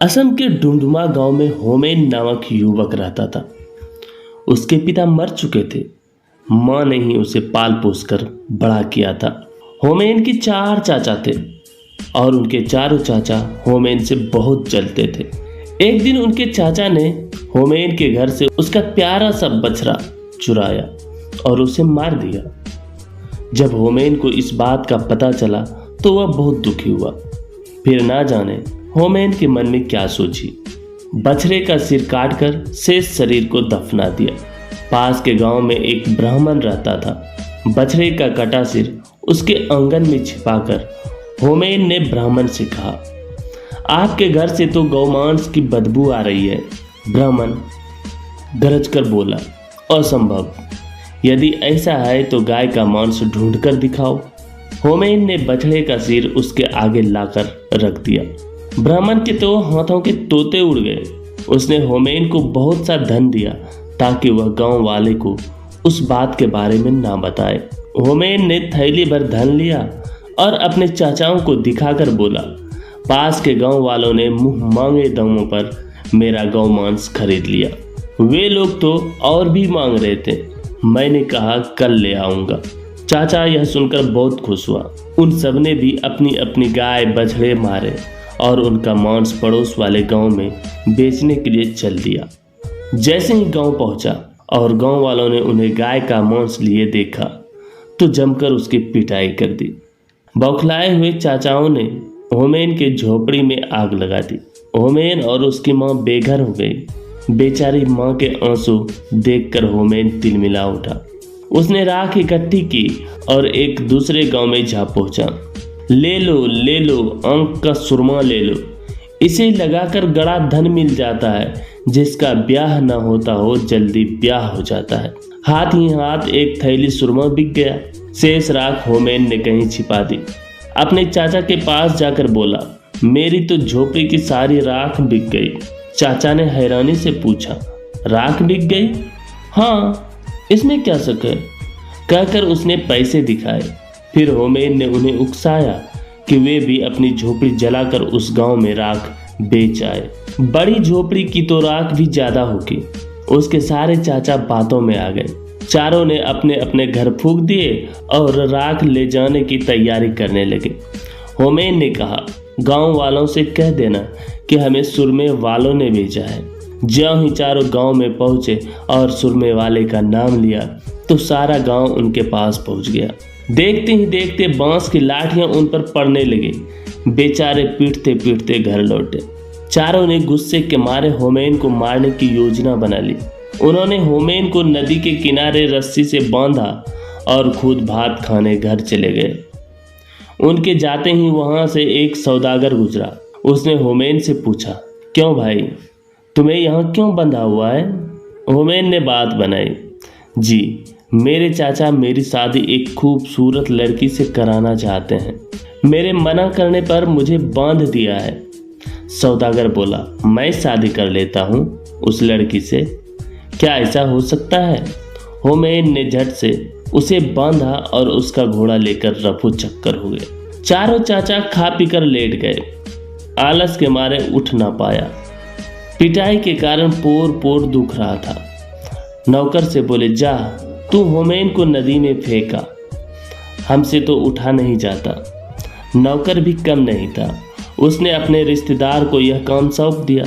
असम के डुमडुमा गांव में होमेन नामक युवक रहता था। उसके पिता मर चुके थे। माँ ने ही उसे पाल पोस कर बड़ा किया था। होमेन के 4 चाचा थे और उनके चारों चाचा होमेन से बहुत जलते थे। एक दिन उनके चाचा ने होमेन के घर से उसका प्यारा सा बछड़ा चुराया और उसे मार दिया। जब होमेन को इस बात का पता चला तो वह बहुत दुखी हुआ। फिर ना जाने होमेन के मन में क्या सोची, बछड़े का सिर काटकर शेष शरीर को दफना दिया। पास के गांव में एक ब्राह्मण रहता था। बछड़े का कटा सिर उसके आंगन में छिपाकर होमेन ने ब्राह्मण से कहा, आपके घर से तो गौमांस की बदबू आ रही है। ब्राह्मण गरज कर बोला, असंभव। यदि ऐसा है तो गाय का मांस ढूंढ कर दिखाओ। होमेन ने बछड़े का सिर उसके आगे लाकर रख दिया। ब्राह्मण के तो हाथों के तोते उड़ गए। उसने होमेन को बहुत सा धन दिया ताकि वह गांव वाले को उस बात के बारे में ना बताए। होमेन ने थैली भर धन लिया और अपने चाचाओं को दिखाकर बोला, पास के गांव वालों ने मुंह मांगे दामों पर मेरा गौ मांस खरीद लिया। वे लोग तो और भी मांग रहे थे। मैंने कहा कल ले आऊंगा। चाचा यह सुनकर बहुत खुश हुआ। उन सब ने भी अपनी अपनी गाय बछड़े मारे और उनका मांस पड़ोस वाले गांव में बेचने के लिए चल दिया। जैसे ही गांव पहुंचा और गांव वालों ने उन्हें गाय का मांस लिए देखा तो जमकर उसकी पिटाई कर दी। बौखलाए हुए चाचाओं ने होमेन के झोपड़ी में आग लगा दी। होमेन और उसकी मां बेघर हो गई। बेचारी मां के आंसू देखकर होमेन तिलमिला उठा। उसने राख इकट्ठी की और एक दूसरे गांव में जा पहुंचा। ले लो अंक का सुरमा ले लो। इसे लगाकर गड़ा धन मिल जाता है। जिसका ब्याह न होता हो जल्दी ब्याह हो जाता है। हाथ ही हाथ एक थैली सुरमा बिक गया। शेष राख होमेन ने कहीं छिपा दी। अपने चाचा के पास जाकर बोला, मेरी तो झोपड़ी की सारी राख बिक गई। चाचा ने हैरानी से पूछा, राख बिक गई? हाँ, इसमें क्या शक है, कहकर उसने पैसे दिखाए। फिर होमेन ने उन्हें उकसाया कि वे भी अपनी झोपड़ी जलाकर उस गांव में राख बेच आए। बड़ी झोपड़ी की तो राख भी ज्यादा होगी। उसके सारे चाचा बातों में आ गए। चारों ने अपने अपने घर फूंक दिए और राख ले जाने की तैयारी करने लगे। होमेन ने कहा, गांव वालों से कह देना कि हमें सुरमे वालों ने भेजा है। ज्यों ही चारों गांव में पहुंचे और सुरमे वाले का नाम लिया तो सारा गांव उनके पास पहुंच गया। देखते ही देखते बांस की लाठियां उन पर पड़ने लगी। बेचारे पीटते पीटते घर लौटे। चारों ने गुस्से के मारे होमेन को मारने की योजना बना ली। उन्होंने होमेन को नदी के किनारे रस्सी से बांधा और खुद भात खाने घर चले गए। उनके जाते ही वहां से एक सौदागर गुजरा। उसने होमेन से पूछा, क्यों भाई, तुम्हें यहाँ क्यों बंधा हुआ है? होमेन ने बात बनाई, जी, मेरे चाचा मेरी शादी एक खूबसूरत लड़की से कराना चाहते हैं। मेरे मना करने पर मुझे बांध दिया है। सौदागर बोला, मैं शादी कर लेता हूँ उस लड़की से। क्या ऐसा हो सकता है? होमेन ने झट से उसे बांधा और उसका घोड़ा लेकर रफू चक्कर हो गए। चारों चाचा खा पीकर लेट गए। आलस के मारे उठ ना पाया। पिटाई के कारण पोर पोर दुख रहा था। नौकर से बोले, जा तू होमेन को नदी में फेंका, हमसे तो उठा नहीं जाता। नौकर भी कम नहीं था। उसने अपने रिश्तेदार को यह काम सौंप दिया।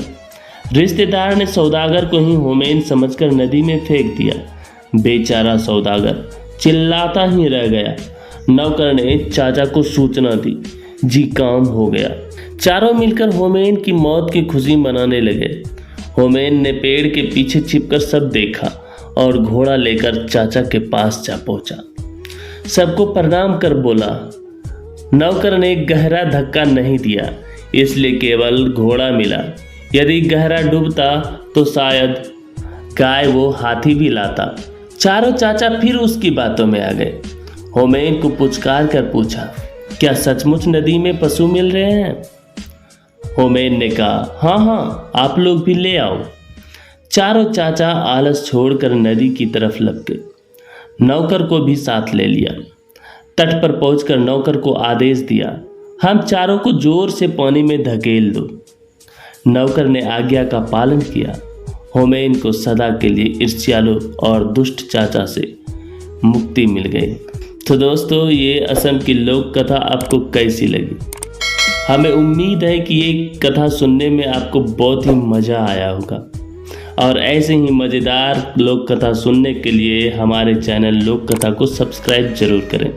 रिश्तेदार ने सौदागर को ही होमेन समझकर नदी में फेंक दिया। बेचारा सौदागर चिल्लाता ही रह गया। नौकर ने चाचा को सूचना दी, जी काम हो गया। चारों मिलकर होमेन की मौत की खुशी मनाने लगे। होमेन ने पेड़ के पीछे छिपकर सब देखा और घोड़ा लेकर चाचा के पास जा पहुंचा। सबको प्रणाम कर बोला। नौकर ने गहरा धक्का नहीं दिया, इसलिए केवल घोड़ा मिला। यदि गहरा डूबता तो शायद गाय वो हाथी भी लाता। चारों चाचा फिर उसकी बातों में आ गए। होमेन को पुचकार कर पूछा, क्या सचमुच नदी में पशु मिल रहे हैं? होमेन ने कहा, हाँ, आप लोग भी ले आओ। चारों चाचा आलस छोड़कर नदी की तरफ लग गए। नौकर को भी साथ ले लिया। तट पर पहुंचकर नौकर को आदेश दिया, हम चारों को जोर से पानी में धकेल दो। नौकर ने आज्ञा का पालन किया। होमेन को सदा के लिए ईर्ष्यालु और दुष्ट चाचा से मुक्ति मिल गई। तो दोस्तों, ये असम की लोक कथा आपको कैसी लगी? हमें उम्मीद है कि ये कथा सुनने में आपको बहुत ही मज़ा आया होगा। और ऐसे ही मज़ेदार लोक कथा सुनने के लिए हमारे चैनल लोक कथा को सब्सक्राइब जरूर करें।